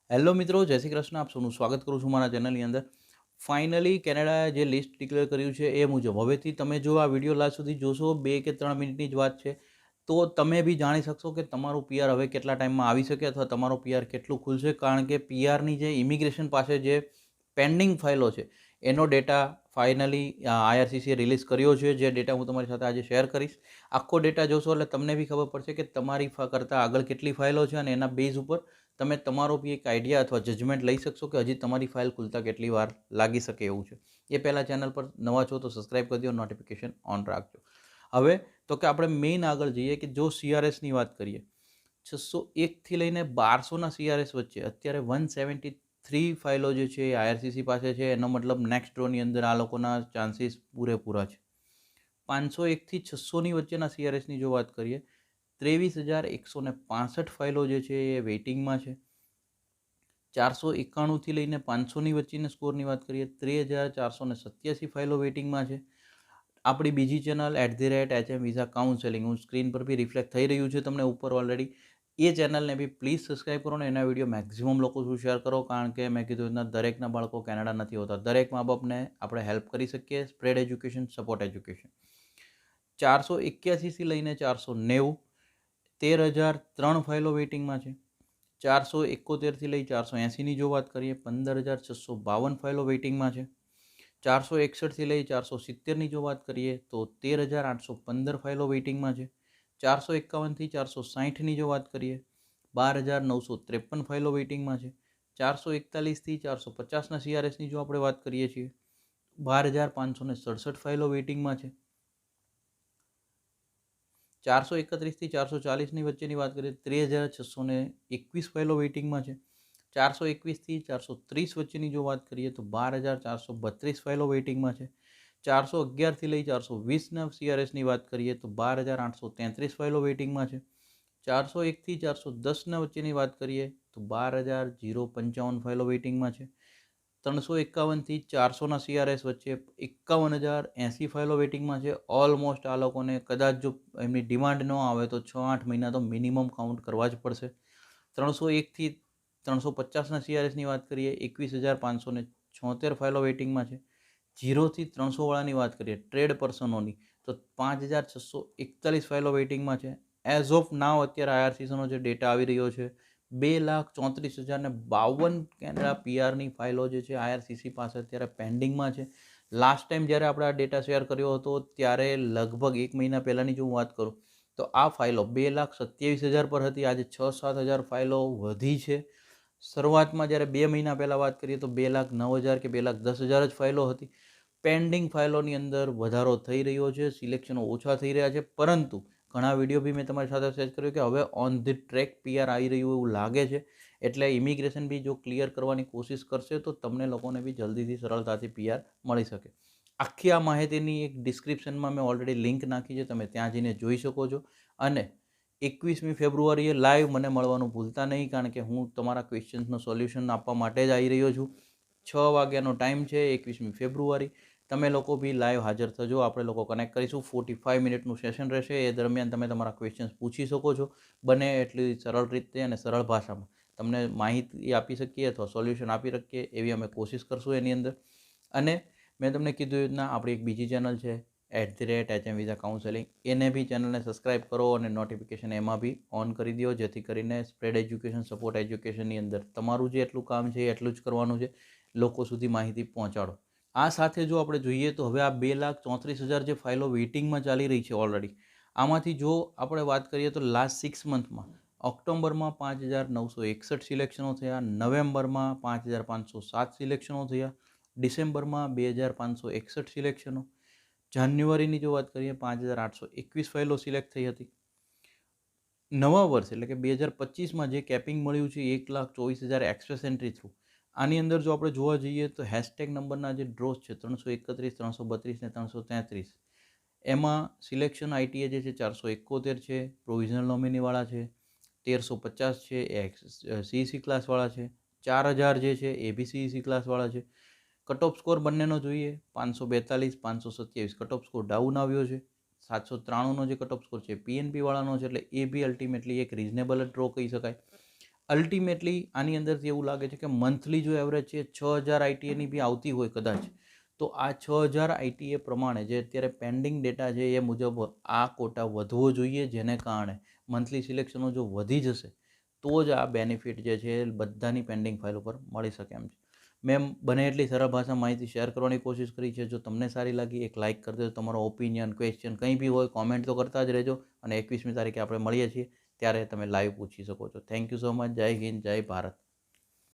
Hello મિત્રો, જય શ્રી કૃષ્ણ. આપ સૌનું સ્વાગત કરું છું મારા ચેનલની અંદર. ફાઇનલી કેનેડાએ જે લિસ્ટ ડિક્લેર કર્યું છે એ મુજબ હવેથી તમે જો આ વિડીયો લાસ્ટ સુધી જોશો 2 કે 3 મિનિટની જ વાત છે, તો તમે બી જાણી શકશો કે તમારું પીઆર હવે કેટલા ટાઈમમાં આવી શકે અથવા તમારો પીઆર કેટલું ખુલશે. કારણ કે પીઆરની જે ઇમિગ્રેશન પાસે જે પેન્ડિંગ ફાઇલો છે એનો ડેટા ફાઇનલી આઈઆરસીસીએ રિલીઝ કર્યો છે, જે ડેટા હું તમારી સાથે આજે શેર કરીશ. આખો ડેટા જોશો એટલે તમને બી ખબર પડશે કે તમારી કરતાં આગળ કેટલી ફાઇલો છે અને એના બેઝ ઉપર તમે તમારો બી એક આઈડિયા અથવા જજમેન્ટ લઈ શકશો કે હજી તમારી ફાઇલ ખુલતા કેટલી વાર લાગી શકે એવું છે. એ પહેલાં ચેનલ પર નવા છો તો સબસ્ક્રાઈબ કરી દો, નોટિફિકેશન ઓન રાખજો. હવે તો કે આપણે મેઇન આગળ જઈએ કે જો સીઆરએસની વાત કરીએ, 601થી લઈને 1200ના સીઆરએસ વચ્ચે અત્યારે 173 ફાઇલો જે છે એ આઈઆરસીસી પાસે છે. એનો મતલબ નેક્સ્ટ ડ્રોની અંદર આ લોકોના ચાન્સીસ પૂરેપૂરા છે. 501થી 600ની વચ્ચેના સીઆરએસની જો વાત કરીએ, 23,165 ફાઇલો જે છે એ વેઇટિંગમાં છે. 491થી લઈને 500ની વચ્ચેના સ્કોરની વાત કરીએ, 13,487 ફાઇલો વેઇટિંગમાં છે. આપણી બીજી ચેનલ @HM વિઝા કાઉન્સેલિંગ, હું સ્ક્રીન પર બી રિફ્લેક્ટ થઈ રહ્યું છે તમને ઉપર ઓલરેડી. એ ચેનલને બી પ્લીઝ સબસ્ક્રાઈબ કરો ને એના વિડીયો મેક્સિમમ લોકો સુધી શેર કરો. કારણ કે મેં કીધું એના દરેકના બાળકો કેનેડા નથી હોતા. દરેક મા બાપને આપણે હેલ્પ કરી શકીએ. Spread education, support education. 481થી લઈને 490, 13,003 ફાઇલો વેઇટિંગમાં છે. 471થી લઈ 480ની જો વાત કરીએ, 15,652 ફાઇલો વેઇટિંગમાં છે. 461થી લઈ 470ની જો વાત કરીએ તો 13,815 ફાઇલો વેઇટિંગમાં છે. 451થી 460ની જો વાત કરીએ, 12,953 ફાઇલો વેઇટિંગમાં છે. 441થી 450ના સીઆરએસની જો આપણે વાત કરીએ છીએ, 12,567 ફાઇલો વેઇટિંગમાં છે. 431થી 440ની વચ્ચેની વાત કરીએ, 13,621 ફાઇલો વેઇટિંગમાં છે. 421થી 430 વચ્ચેની જો વાત કરીએ તો 12,432 ફાઇલો વેઇટિંગમાં છે. 411થી લઈ 420ના સીઆરએસની વાત કરીએ તો 12,833 ફાઇલો વેઇટિંગમાં છે. 401થી 410ના વચ્ચેની વાત કરીએ તો 12,055 ફાઇલો વેઇટિંગમાં છે. 351થી 400ના સીઆરએસ વચ્ચે 51,080 ફાઇલો વેઇટિંગમાં છે. ઓલમોસ્ટ આ લોકોને કદાચ જો એમની ડિમાન્ડ ન આવે તો 6-8 મહિના તો મિનિમમ કાઉન્ટ કરવા જ પડશે. 301થી 350ના સીઆરએસની વાત કરીએ, 21,576 ફાઇલો વેઇટિંગમાં છે. 0થી 300વાળાની વાત કરીએ ટ્રેડ પર્સનોની તો 5,641 ફાઇલો વેઇટિંગમાં છે. એઝ ઓફ નાવ અત્યારે આઈઆરસીસીનો જે ડેટા આવી રહ્યો છે, 2,34,052 કેનેડા પીઆરની ફાઇલો જે છે આઈઆરસીસી પાસે અત્યારે પેન્ડિંગમાં છે. લાસ્ટ ટાઈમ જ્યારે આપણે આ ડેટા શેર કર્યો હતો ત્યારે લગભગ 1 મહિના પહેલાંની જો હું વાત કરું તો આ ફાઇલો 2,27,000 પર હતી. આજે 6-7 હજાર ફાઇલો વધી છે. શરૂઆતમાં જ્યારે 2 મહિના પહેલાં વાત કરીએ તો 2,09,000 કે 2,10,000 જ ફાઇલો હતી. પેન્ડિંગ ફાઇલોની અંદર વધારો થઈ રહ્યો છે, સિલેક્શનો ઓછા થઈ રહ્યા છે. પરંતુ ઘણા વિડીયો બી મેં તમારી સાથે શેર કર્યો કે હવે ઓન ધી ટ્રેક પીઆર આવી રહ્યું એવું લાગે છે. એટલે ઇમિગ્રેશન બી જો ક્લિયર કરવાની કોશિશ કરશે તો તમને લોકોને બી જલ્દીથી સરળતાથી પીઆર મળી શકે. આખી આ માહિતીની એક ડિસ્ક્રિપ્શનમાં મેં ઓલરેડી લિંક નાખી છે, તમે ત્યાં જઈને જોઈ શકો છો. અને 21મી ફેબ્રુઆરીએ લાઈવ મને મળવાનું ભૂલતા નહીં, કારણ કે હું તમારા ક્વેશ્ચન્સનો સોલ્યુશન આપવા માટે જ આવી રહ્યો છું. 6 વાગ્યાનો ટાઈમ છે 21મી ફેબ્રુઆરી. તમે લોકો બી લાઈવ હાજર થજો. આપણે લોકો કનેક્ટ કરીશું. 45 મિનિટનું સેશન રહેશે. એ દરમિયાન તમે તમારા ક્વેશ્ચન્સ પૂછી શકો છો. બને એટલી સરળ રીતે અને સરળ ભાષામાં તમને માહિતી આપી શકીએ અથવા સોલ્યુશન આપી શકીએ એવી અમે કોશિશ કરશું એની અંદર. અને મેં તમને કીધું એ રીતના આપણી એક બીજી ચેનલ છે @HM વિઝા કાઉન્સેલિંગ, એને બી ચેનલને સબસ્ક્રાઈબ કરો અને નોટિફિકેશન એમાં બી ઓન કરી દો, જેથી કરીને સ્પ્રેડ એજ્યુકેશન, સપોર્ટ એજ્યુકેશનની અંદર તમારું જે એટલું કામ છે એટલું જ કરવાનું છે, લોકો સુધી માહિતી પહોંચાડો. આ સાથે જો આપણે જોઈએ તો હવે આ 2,34,000 જે ફાઇલો વેઇટિંગમાં ચાલી રહી છે ઓલરેડી, આમાંથી જો આપણે વાત કરીએ તો લાસ્ટ 6 મંથમાં ઓક્ટોબરમાં 5,961 સિલેક્શનો થયા, નવેમ્બરમાં 5,507 સિલેક્શનો થયા, ડિસેમ્બરમાં 2,561 સિલેક્શનો, જાન્યુઆરીની જો વાત કરીએ 5,821 ફાઇલો સિલેક્ટ થઈ હતી. નવા વર્ષ એટલે કે 2025માં જે કેપિંગ મળ્યું છે 1,24,000 એક્સપ્રેસ એન્ટ્રી થ્રુ, આની અંદર જો આપણે જોવા જઈએ તો હેશટેગ નંબરના જે ડ્રોઝ છે 331, 332 ને 333, એમાં સિલેક્શન આઈટીએ જે છે 471 છે, પ્રોવિઝનલ નોમિનીવાળા છે 1,350 છે, એ સીઈસી ક્લાસવાળા છે, 4,000 જે છે એ બી સીઈસી ક્લાસવાળા છે. કટ ઓફ સ્કોર બંનેનો જોઈએ 542, 527 કટ ઓફ સ્કોર ડાઉન આવ્યો છે. 793નો જે કટ ઓફ સ્કોર છે પીએનપી વાળાનો છે, એટલે એ બી અલ્ટિમેટલી એક રિઝનેબલ ડ્રો કહી શકાય. અલ્ટિમેટલી આની અંદરથી એવું લાગે છે કે મંથલી જો એવરેજ છે 6000 આઈટીએની બી આવતી હોય કદાચ, તો આ 6000 આઈટીએ પ્રમાણે જે અત્યારે પેન્ડિંગ ડેટા છે એ મુજબ આ કોટા વધવો જોઈએ, જેને કારણે મંથલી સિલેક્શનો જો વધી જશે તો જ આ બેનિફિટ જે છે એ બધાની પેન્ડિંગ ફાઇલ ઉપર મળી શકે એમ છે. મેં બને એટલી સરળ ભાષામાં માહિતી શેર કરવાની કોશિશ કરી છે. જો તમને સારી લાગી એક લાઇક કરી દેજો. તમારો ઓપિનિયન, ક્વેશ્ચન કંઈ બી હોય કોમેન્ટ તો કરતા જ રહેજો, અને 21મી તારીખે આપણે મળીએ છીએ ત્યારે તમે લાઈવ પૂછી શકો છો. Thank you so much. જય હિન્દ, જય ભારત.